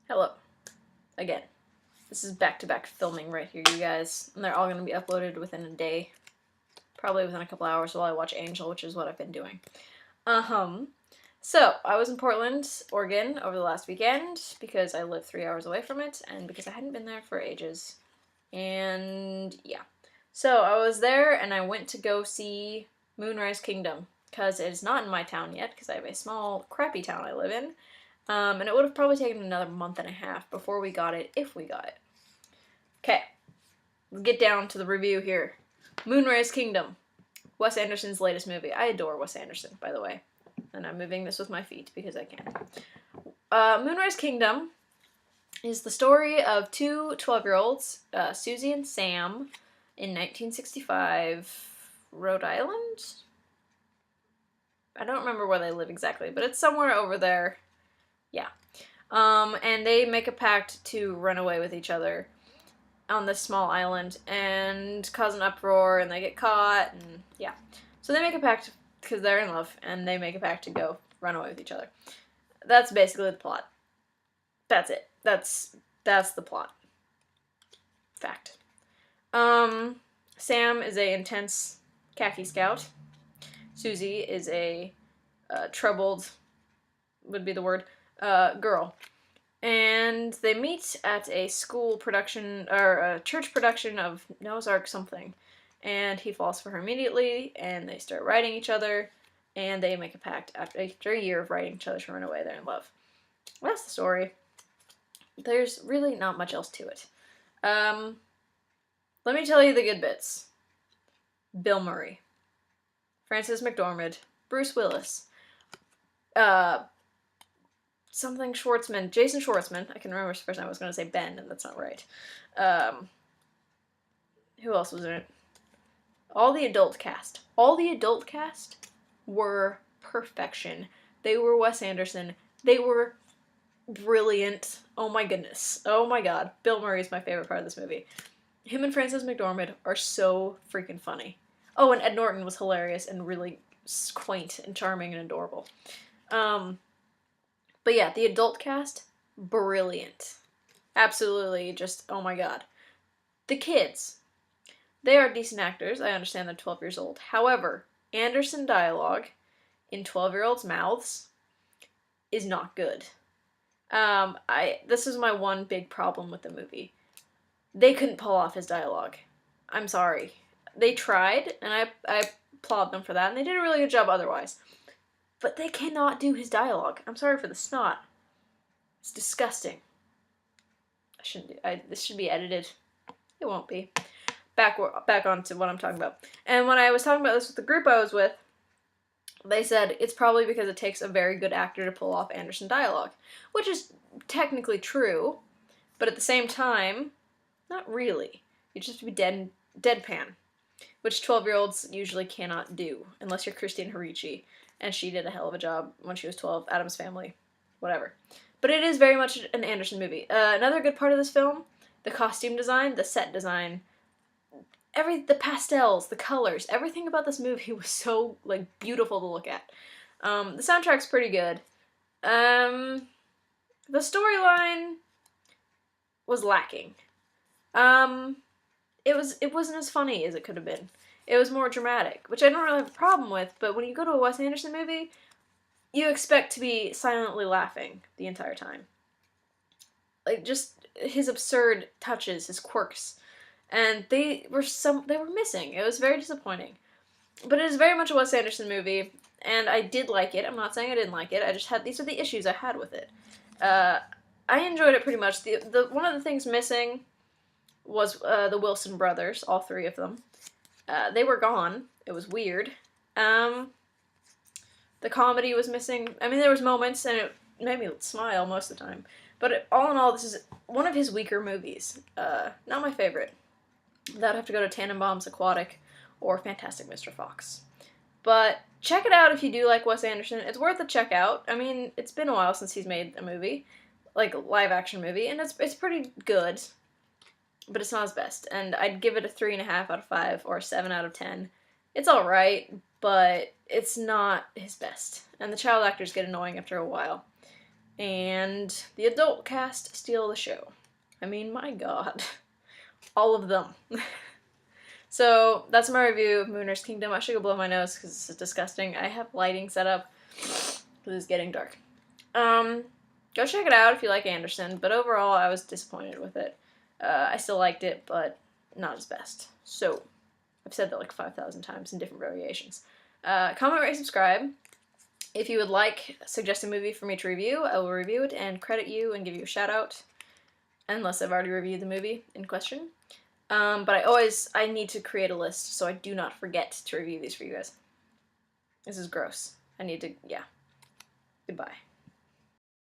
Hello. Again. This is back-to-back filming right here, you guys. And they're all going to be uploaded within a day. Probably within a couple hours while I watch Angel, which is what I've been doing. So, I was in Portland, Oregon over the last weekend because I live 3 hours away from it and because I hadn't been there for ages. And yeah. So, I was there and I went to go see Moonrise Kingdom because it is not in my town yet because I have a small, crappy town I live in. And it would have probably taken another month and a half before we got it, if we got it. Okay, let's get down to the review here. Moonrise Kingdom, Wes Anderson's latest movie. I adore Wes Anderson, by the way. And I'm moving this with my feet because I can. Moonrise Kingdom is the story of two 12-year-olds, Susie and Sam, in 1965, Rhode Island? I don't remember where they live exactly, but it's somewhere over there. Yeah. And they make a pact to run away with each other on this small island and cause an uproar, and they get caught, and yeah. So they make a pact because they're in love, and they make a pact to go run away with each other. That's basically the plot. That's it. That's the plot. Fact. Sam is a intense khaki scout. Susie is a troubled, would be the word, girl. And they meet at a school production, or a church production of Noah's Ark something. And he falls for her immediately, and they start writing each other, and they make a pact after a year of writing each other to run away. They're in love. That's the story. There's really not much else to it. Let me tell you the good bits. Bill Murray. Frances McDormand. Bruce Willis. Something Schwartzman. Jason Schwartzman. I can remember his first name. I was going to say Ben, and that's not right. Who else was in it? All the adult cast. All the adult cast were perfection. They were Wes Anderson. They were brilliant. Oh my goodness. Oh my god. Bill Murray is my favorite part of this movie. Him and Frances McDormand are so freaking funny. Oh, and Ed Norton was hilarious and really quaint and charming and adorable. But yeah, the adult cast, brilliant. Absolutely just, oh my god. The kids, they are decent actors. I understand they're 12 years old. However, Anderson dialogue in 12-year-olds' mouths is not good. This is my one big problem with the movie. They couldn't pull off his dialogue. I'm sorry. They tried, and I applaud them for that, and they did a really good job otherwise. But they cannot do his dialogue. I'm sorry for the snot. It's disgusting. This should be edited. It won't be. Back on to what I'm talking about. And when I was talking about this with the group I was with, they said it's probably because it takes a very good actor to pull off Anderson dialogue. Which is technically true, but at the same time, not really. You just have to be deadpan. Which 12-year-olds usually cannot do, unless you're Christine Ricci. And she did a hell of a job when she was 12. Addams Family. Whatever. But it is very much an Anderson movie. Another good part of this film, the costume design, the set design, the pastels, the colors, everything about this movie was so, beautiful to look at. The soundtrack's pretty good. The storyline was lacking. It wasn't as funny as it could have been. It was more dramatic, which I don't really have a problem with, but when you go to a Wes Anderson movie, you expect to be silently laughing the entire time. Just his absurd touches, his quirks, and they were missing. It was very disappointing. But it is very much a Wes Anderson movie, and I did like it. I'm not saying I didn't like it, these are the issues I had with it. I enjoyed it pretty much. One of the things missing was the Wilson brothers, all three of them. They were gone. It was weird. The comedy was missing. I mean, there was moments, and it made me smile most of the time. But all in all, this is one of his weaker movies. Not my favorite. That would have to go to Tannenbaum's Aquatic or Fantastic Mr. Fox. But check it out if you do like Wes Anderson. It's worth a check out. I mean, it's been a while since he's made a movie, like a live-action movie, and it's pretty good. But it's not his best, and I'd give it a 3.5 out of 5 or a 7 out of 10. It's alright, but it's not his best, and the child actors get annoying after a while. and the adult cast steal the show. I mean, my god. All of them. So, that's my review of Moonrise Kingdom. I should go blow my nose because this is disgusting. I have lighting set up because it's getting dark. Go check it out if you like Anderson, but overall I was disappointed with it. I still liked it, but not his best. So, I've said that like 5,000 times in different variations. Comment, rate, subscribe. If you would like suggest a movie for me to review, I will review it and credit you and give you a shout out. Unless I've already reviewed the movie in question. But I need to create a list so I do not forget to review these for you guys. This is gross. I need to, yeah. Goodbye.